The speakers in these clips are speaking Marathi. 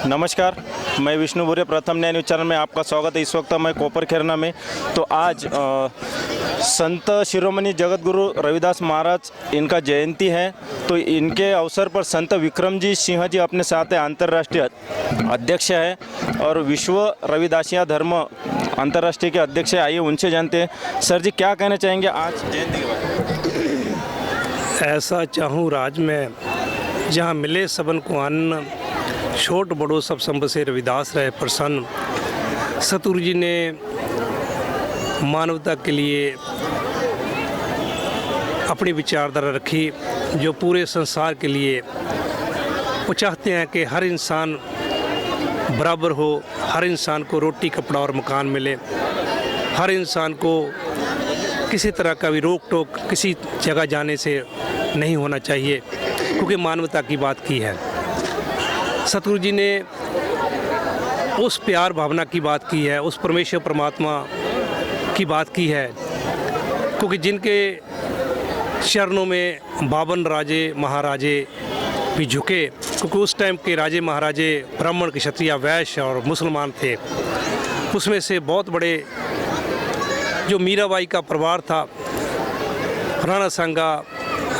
नमस्कार, मैं विष्णु बुरे प्रथम न्याय न्यूज चैनल में आपका स्वागत है। इस वक्त मैं कोपर खेरना में तो आज संत शिरोमणि जगत गुरु रविदास महाराज इनका जयंती है, तो इनके अवसर पर संत विक्रमजी सिंह जी अपने साथ है, अंतर्राष्ट्रीय अध्यक्ष है और विश्व रविदासिया धर्म अंतर्राष्ट्रीय के अध्यक्ष है। आइए उनसे जानते हैं। सर जी, क्या कहना चाहेंगे आज जयंती के बारे? ऐसा चाहूँ राज में जहाँ मिले सबन को अन्न, छोट बड़ो सब संब से रविदास रहे प्रसन्न। सतगुरु जी ने मानवता के लिए अपनी विचारधारा रखी, जो पूरे संसार के लिए वो चाहते हैं कि हर इंसान बराबर हो, हर इंसान को रोटी कपड़ा और मकान मिले, हर इंसान को किसी तरह का भी रोक टोक किसी जगह जाने से नहीं होना चाहिए, क्योंकि मानवता की बात की है। सतगुरु जी ने उस प्यार भावना की बात की है, उस परमेश्वर परमात्मा की बात की है, क्योंकि जिनके चरणों में 52 राजे महाराजे भी झुके, क्योंकि उस टाइम के राजे महाराजे ब्राह्मण के क्षत्रिय वैश्य और मुसलमान थे। उसमें से बहुत बड़े जो मीराबाई का परिवार था, राणा सांगा,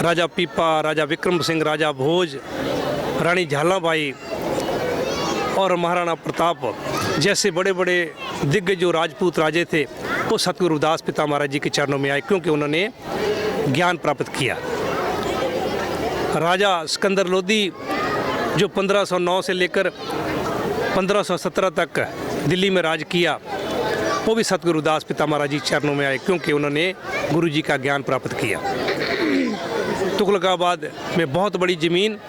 राजा पीपा, राजा विक्रम सिंह, राजा भोज, रानी झालाबाई और महाराणा प्रताप जैसे बड़े बड़े दिग्गज जो राजपूत राजे थे, वो सतगुरु रविदास पिता महाराज जी के चरणों में आए, क्योंकि उन्होंने ज्ञान प्राप्त किया। राजा सिकंदर लोदी जो 1509 से लेकर 1517 तक दिल्ली में राज किया, वो भी सतगुरु रविदास पिता महाराज जी के चरणों में आए, क्योंकि उन्होंने गुरु जी का ज्ञान प्राप्त किया। तुगलकाबाद में बहुत बड़ी ज़मीन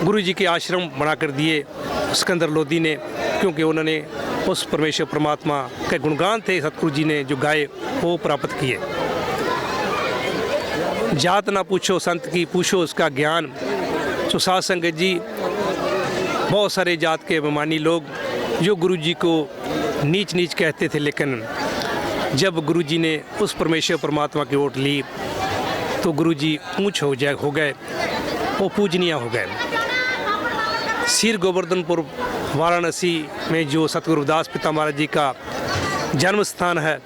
गुरु जी के आश्रम बना कर दिए सिकंदर लोदी ने, क्योंकि उन्होंने उस परमेश्वर परमात्मा के गुणगान थे सतगुरु जी ने जो गाए वो प्राप्त किए। जात ना पूछो संत की, पूछो उसका ज्ञान। तो साध संगत जी, बहुत सारे जात के अभिमानी लोग जो गुरु जी को नीच नीच कहते थे, लेकिन जब गुरु जी ने उस परमेश्वर परमात्मा की ओट ली तो गुरु जी ऊँच हो गए, वो पूजनीय हो गए। सिर गोवर्धनपुर वाराणसी में जो सतगुरु रविदास पिता महाराज जी का जन्म स्थान है,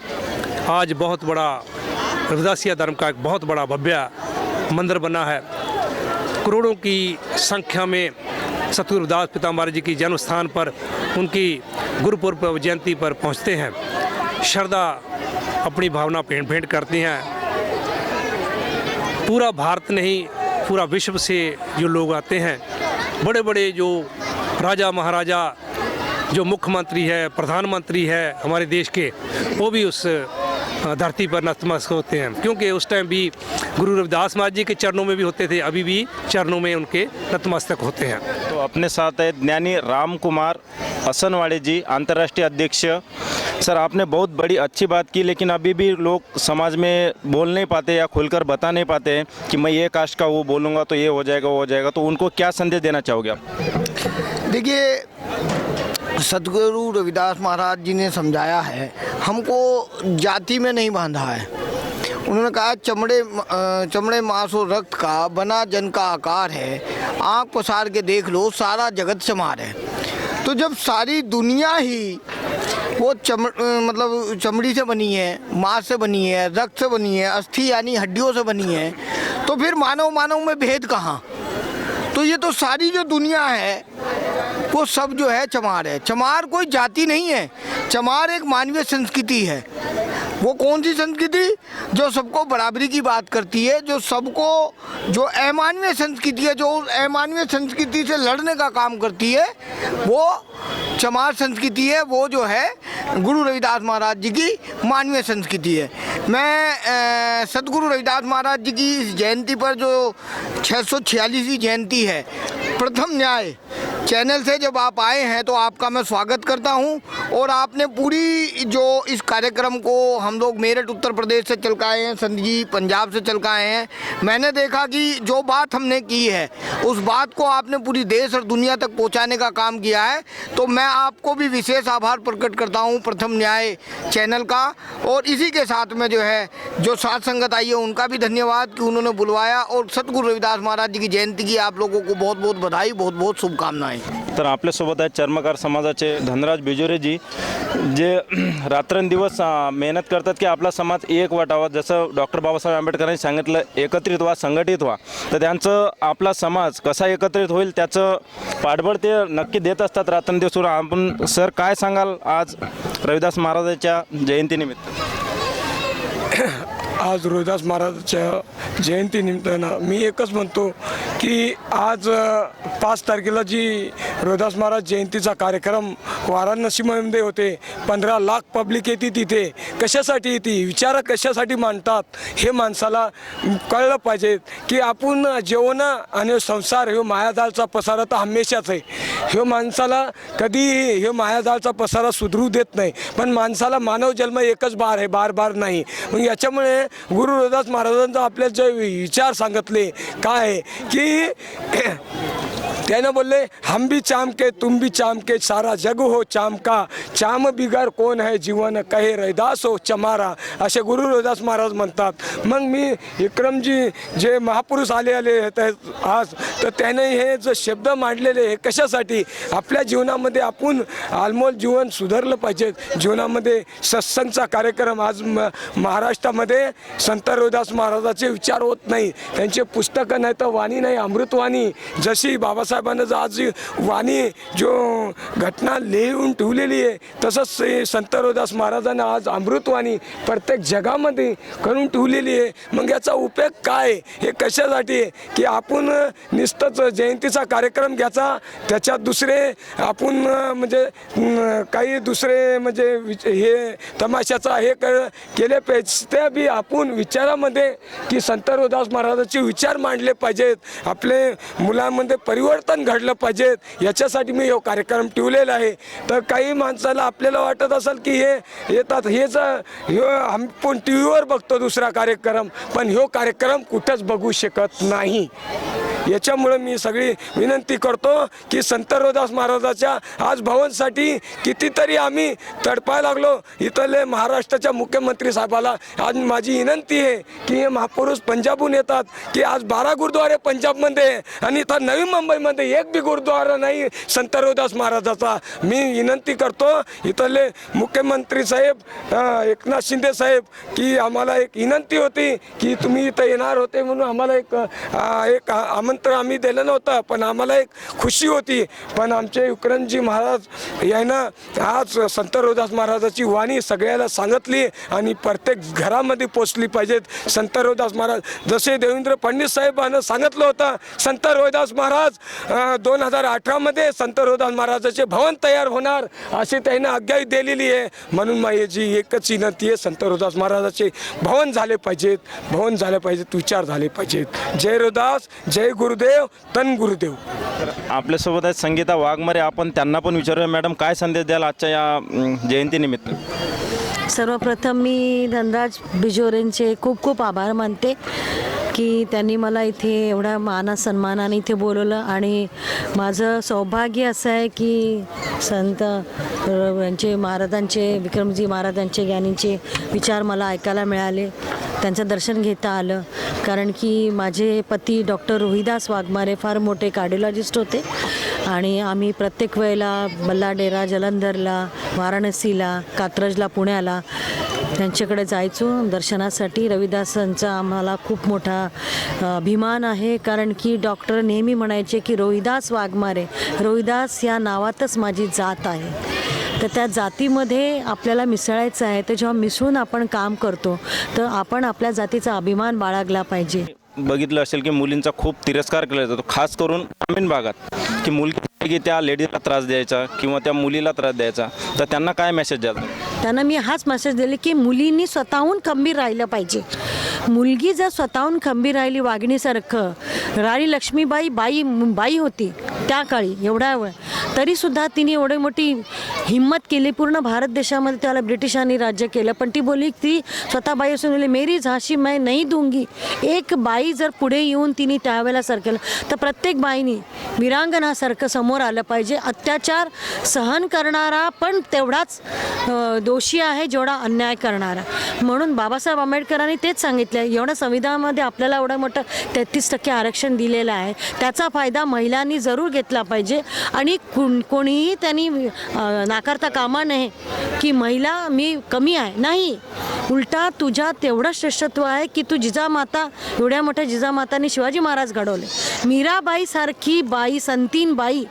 आज बहुत बड़ा रविदासिया धर्म का एक बहुत बड़ा भव्य मंदिर बना है। करोड़ों की संख्या में सतगुरु रविदास पिता महाराज जी की जन्म स्थान पर उनकी गुरुपुरब जयंती पर पहुंचते हैं, श्रद्धा अपनी भावना भेंट करते हैं। पूरा भारत नहीं, पूरा विश्व से जो लोग आते हैं, बड़े बड़े जो राजा महाराजा, जो मुख्यमंत्री है, प्रधानमंत्री है हमारे देश के, वो भी उस धरती पर नतमस्तक होते हैं, क्योंकि उस टाइम भी गुरु रविदास महाराज जी के चरणों में भी होते थे, अभी भी चरणों में उनके नतमस्तक होते हैं। तो अपने साथ है ज्ञानी राम कुमार असनवाड़े जी, अंतर्राष्ट्रीय अध्यक्ष। सर, आपने बहुत बड़ी अच्छी बात की, लेकिन अभी भी लोग समाज में बोल नहीं पाते या खुलकर बता नहीं पाते हैं कि मैं ये कास्ट का वो बोलूँगा तो ये हो जाएगा, वो हो जाएगा, तो उनको क्या संदेश देना चाहोगे आप? देखिए, सतगुरु रविदास महाराज जी ने समझाया है, हमको जाति में नहीं बांधा है। उन्होंने कहा चमड़े मांस और रक्त का बना जन का आकार है, आँख पसार के देख लो सारा जगत समार है। तो जब सारी दुनिया ही वो चमड़ी से बनी है, मांस से बनी है, रक्त से बनी है, अस्थि यानी हड्डियों से बनी है, तो फिर मानव में भेद कहाँ? तो ये तो सारी जो दुनिया है वो सब जो है चमार है। चमार कोई जाति नहीं है, चमार एक मानवीय संस्कृति है। वो कौन सी संस्कृति? जो सबको बराबरी की बात करती है, जो सबको, जो अमानवीय संस्कृति है, जो अमानवीय संस्कृति से लड़ने का काम करती है, वो चमार संस्कृति है। वो जो है गुरु रविदास महाराज जी की मानवीय संस्कृति है। मैं सतगुरु रविदास महाराज जी की इस जयंती पर, जो 646वीं जयंती है, प्रथम न्याय चैनल से जब आप आए हैं तो आपका मैं स्वागत करता हूं। और आपने पूरी जो इस कार्यक्रम को हम लोग मेरठ उत्तर प्रदेश से चल के आए हैं, संत जी पंजाब से चल के आए हैं। मैंने देखा कि जो बात हमने की है उस बात को आपने पूरी देश और दुनिया तक पहुंचाने का काम किया है। तो मैं आपको भी विशेष आभार प्रकट करता हूं प्रथम न्याय चैनल का। और इसी के साथ में जो है जो साथ संगत आई है उनका भी धन्यवाद कि उन्होंने बुलवाया। और सतगुरु रविदास महाराज जी की जयंती की आप लोगों को बहुत बहुत बधाई, बहुत बहुत शुभकामनाएं। नाही. तर आपल्यासोबत आहेत चर्मकार समाजाचे धनराज बिजोरेजी, जे रात्रंदिवस मेहनत करतात की आपला समाज एक वाटावा. जसं डॉक्टर बाबासाहेब आंबेडकरांनी सांगितलं, एकत्रित व्हा, संघटित व्हा. तर त्यांचं आपला समाज कसा एकत्रित होईल त्याचं पाठबळ ते नक्की देत असतात रात्रंदिवस. आपण सर काय सांगाल आज रविदास महाराजांच्या जयंतीनिमित्त? आज रविदास महाराजांच्या जयंतीनिमित्तानं मी एकच म्हणतो की आज 5 तारखेला जी रविदास महाराज जयंतीचा कार्यक्रम वाराणसीमध्ये होते, 15 लाख पब्लिक येते तिथे. कशासाठी येते, विचार कशासाठी मांडतात हे माणसाला कळलं पाहिजे की आपण जेवण आणि संसार हे मायाजाळचा पसारा तर हमेशाच आहे. ह्यो माणसाला कधीही हे मायाजाळचा पसारा सुधरू देत नाही. पण माणसाला मानव जन्म एकच बार आहे, बार बार नाही. मग याच्यामुळे गुरु रविदास महाराजांचा आपल्या जे विचार सांगितले काय की त्यानं बोलले, हम भी चाम के तुम भी चाम के सारा जग हो चाम का, चाम बिगर कोण है जीवन कहे रविदास हो चमारा, असे गुरु रविदास महाराज म्हणतात. मग मी विक्रमजी जे महापुरुष आले आहेत आज, तर त्याने हे जे शब्द मांडलेले हे कशासाठी, आपल्या जीवनामध्ये आपण अनमोल जीवन सुधारलं पाहिजे. जीवनामध्ये सत्संगचा कार्यक्रम आज महाराष्ट्रामध्ये संत रविदास महाराजाचे विचार होत नाही. त्यांचे पुस्तकं नाही तर वाणी नाही, अमृतवाणी. जशी बाबासाहेबांना आज वाणी जो घटना लिहून ठेवलेली आहे, तसंच संत रविदास महाराजांना आज अमृतवाणी प्रत्येक जगामध्ये करून ठेवलेली आहे. मग याचा उपयोग काय, हे कशासाठी की आपण नुसतंच जयंतीचा कार्यक्रम घ्यायचा, त्याच्यात दुसरे आपण म्हणजे काही दुसरे म्हणजे हे तमाशाचा हे केले पाहिजे. त्या बी आपण विचारामध्ये की संत रविदास महाराजांचे विचार मांडले पाहिजेत, आपले मुलांमध्ये परिवर्तन घडलं पाहिजे. याच्यासाठी मी हा कार्यक्रम ठेवलेला आहे. तर काही माणसाला आपल्याला वाटत असेल की हे येतात हेच आपण टी व्हीवर बघतो दुसरा कार्यक्रम, पण ह्यो कार्यक्रम कुठंच बघू शकत नाही. याच्यामुळे मी सगळी विनंती करतो की संत रविदास महाराजाच्या आज भवनसाठी कितीतरी आम्ही तडपायला लागलो. इथले महाराष्ट्राच्या मुख्यमंत्री साहेबाला आज माझी विनंती आहे की हे महापुरुष पंजाबहून येतात की आज 12 गुरुद्वारे पंजाबमध्ये आणि इथं नवी मुंबईमध्ये एक बी गुरुद्वारा नाही संत रविदास महाराजाचा. मी विनंती करतो इथले मुख्यमंत्री साहेब एकनाथ शिंदे साहेब की आम्हाला एक विनंती होती की तुम्ही इथं येणार होते म्हणून आम्हाला एक आमंत्रण आम्ही दिलं नव्हतं, पण आम्हाला एक खुशी होती. पण आमचे विक्रमजी महाराज यानं आज संत रविदास महाराजाची वाणी सगळ्याला सांगितली आणि प्रत्येक घरामध्ये पोचली पाहिजेत. संत रविदास महाराज जसे देवेंद्र फडणवीस साहेबांना सांगितलं होतं, संत रविदास महाराज 2018मध्ये संत रविदास महाराजाचे भवन तयार होणार अशी त्याने आज्ञा दिलेली आहे. म्हणून माझी एकच विनंती आहे, संत रविदास महाराजाचे भवन झाले पाहिजेत, भवन झाले पाहिजेत, विचार झाले पाहिजेत. जय रविदास, जय गुरुदेव, तन गुरुदेव. आपल्यासोबत आहेत संगीता वाघमारे, आपण त्यांना पण विचारूया. मॅडम काय संदेश द्याल आजच्या या जयंतीनिमित्त? सर्वप्रथम मी धनराज बिजोरेंचे खूप खूप आभार मानते की त्यांनी मला इथे एवढ्या मान सन्मानाने इथे बोलवलं. आणि माझं सौभाग्य असं आहे की संत यांचे महाराजांचे विक्रमजी महाराजांचे ज्ञानींचे विचार मला ऐकायला मिळाले, त्यांचं दर्शन घेता आलं. कारण की माझे पती डॉक्टर रोहिदास वाघमारे फार मोठे कार्डिओलॉजिस्ट होते आणि आम्ही प्रत्येक वेळेला बल्लाडेरा, जलंधरला, वाराणसीला, कात्रजला, पुण्याला त्यांच्याकडे जायचो दर्शनासाठी. रविदासांचा आम्हाला खूप मोठा अभिमान आहे. कारण की डॉक्टर नेहमी म्हणायचे की रोहिदास वाघमारे, रोहिदास या नावातच माझी जात आहे. तर त्या जातीमध्ये आपल्याला मिसळायचं आहे. तर जेव्हा मिसळून आपण काम करतो तर आपण आपल्या जातीचा अभिमान बाळगला पाहिजे. बघितलं असेल की मुलींचा खूप तिरस्कार केला जातो, खास करून ग्रामीण भागात, की मुलगी की त्या लेडीजला त्रास द्यायचा किंवा त्या मुलीला त्रास द्यायचा. तर त्यांना काय मेसेज द्याल? त्यांना मी हाच मेसेज दिले की मुलींनी स्वतःहून खंबीर राहिलं पाहिजे. मुलगी जर स्वतःहून खंबीर राहिली वाघिणीसारखं, राणी लक्ष्मीबाई बाई होती त्या काळी एवढ्या वेळ, तरीसुद्धा तिने एवढी मोठी हिम्मत केली. पूर्ण भारत देशामध्ये त्याला ब्रिटिशांनी राज्य केलं, पण ती बोलली, ती स्वतः बाई असून बोलली, मेरी झाशी मैं नहीं दूंगी. एक बाई जर पुढे येऊन तिने त्यावेळेला सर केलं, तर प्रत्येक बाईनी वीरांगणासारखं समोर आलं पाहिजे. अत्याचार सहन करणारा पण तेवढाच दोषी आहे जेवढा अन्याय करणारा. म्हणून बाबासाहेब आंबेडकरांनी तेच सांगितलं, एवढं संविधानामध्ये आपल्याला एवढं मोठं 33% आरक्षण दिलेलं आहे, त्याचा फायदा महिलांनी जरूर घेतला पाहिजे. आणि कोणीही त्यांनी नाकारता कामा नये की महिला मी कमी आहे. नाही, उलटा तुझ्या तेवढं श्रेष्ठत्व आहे की तू जिजामाता, एवढ्या मोठ्या जिजामातांनी शिवाजी महाराज घडवले. मीराबाई सारखी बाई, संतीन बाई,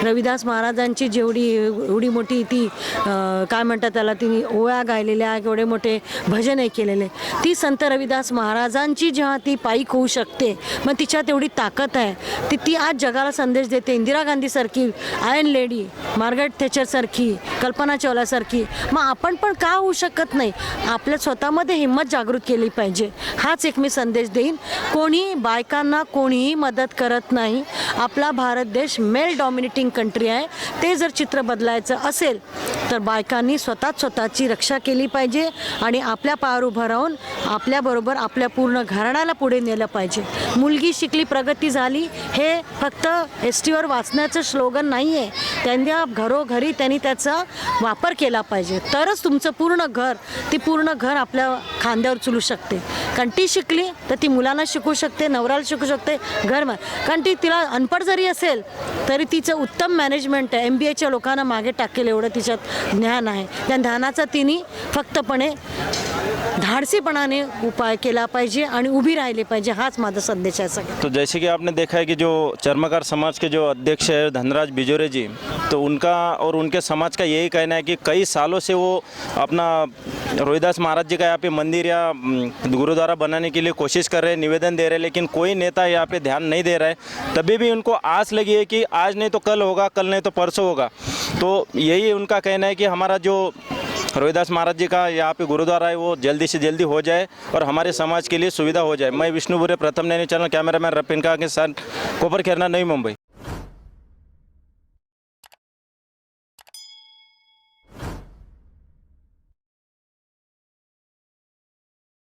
रविदास महाराजांची जेवढी एवढी मोठी ती काय म्हणतात त्याला, तिने ओव्या गायलेल्या, एवढे मोठे भजन केलेले, ती संत रविदास महाराजांची जेव्हा ती पायीक होऊ शकते, मग तिच्यात एवढी ताकद आहे, ती आज जगाला संदेश देते. इंदिरा गांधीसारखी, आयर्न लेडी, मार्गारेट थॅचरसारखी, कल्पना चावलासारखी, मग आपण पण का होऊ शकत नाही? आपल्या स्वतःमध्ये हिंमत जागृत केली पाहिजे. हाच एक मी संदेश देईन. कोणी बायकांना कोणीही मदत करत नाही. आपला भारत देश मेल डॉमिनेटिंग कंट्री आहे. ते जर चित्र बदलायचं असेल तर बायकांनी स्वतःची रक्षा केली पाहिजे आणि आपल्या पायावर उभं राहून आपल्याबरोबर आपल्या पूर्ण घराण्याला पुढे नेलं पाहिजे. मुलगी शिकली प्रगती झाली हे फक्त एसटीवर वाचण्याचं स्लोगन नाही आहे. त्यांच्या घरोघरी त्यांनी त्याचा वापर केला पाहिजे, तरच तुमचं पूर्ण घर, ती पूर्ण घर आपल्या खांद्यावर चलू शकते. कारण ती शिकली तर ती मुलांना शिकू शकते, नवऱ्याला शिकू शकते, घर. कारण ती तिला अनपढ जरी असेल तरी तिचं उत्तम मॅनेजमेंट आहे. MBAच्या लोकांना मागे टाकेल एवढं तिच्यात ज्ञान आहे. त्या ज्ञानाचा तिने फक्तपणे धाडसीपणाने उपाय केला पाहिजे आणि उभी राहिली पाहिजे. हाच माझा संदेश आहे सगळं. तो जैसे कि आपने देखा है कि जो चर्मकार समाज के जो अध्यक्ष है धनराज बिजोरे जी, तो उनका और उनके समाज का यही कहना है कि कई सालों से वो अपना रोहिदास महाराज जी का यहाँ पे मंदिर या गुरुद्वारा बनाने के लिए कोशिश कर रहे हैं, निवेदन दे रहे हैं, लेकिन कोई नेता यहाँ पे ध्यान नहीं दे रहा है. तभी भी उनको आस लगी है कि आज नहीं तो कल होगा, कल नहीं तो परसों होगा. तो यही उनका कहना है कि हमारा जो रोहिदास महाराज जी का यहाँ पे गुरुद्वारा है वो जल्दी से जल्दी हो जाए और हमारे समाज के लिए सुविधा हो जाए. मैं विष्णु बुरे, प्रथम नैनी चैनल, कैमरामैन रपिन का के साथ कोपर खेरना, नई मुंबई.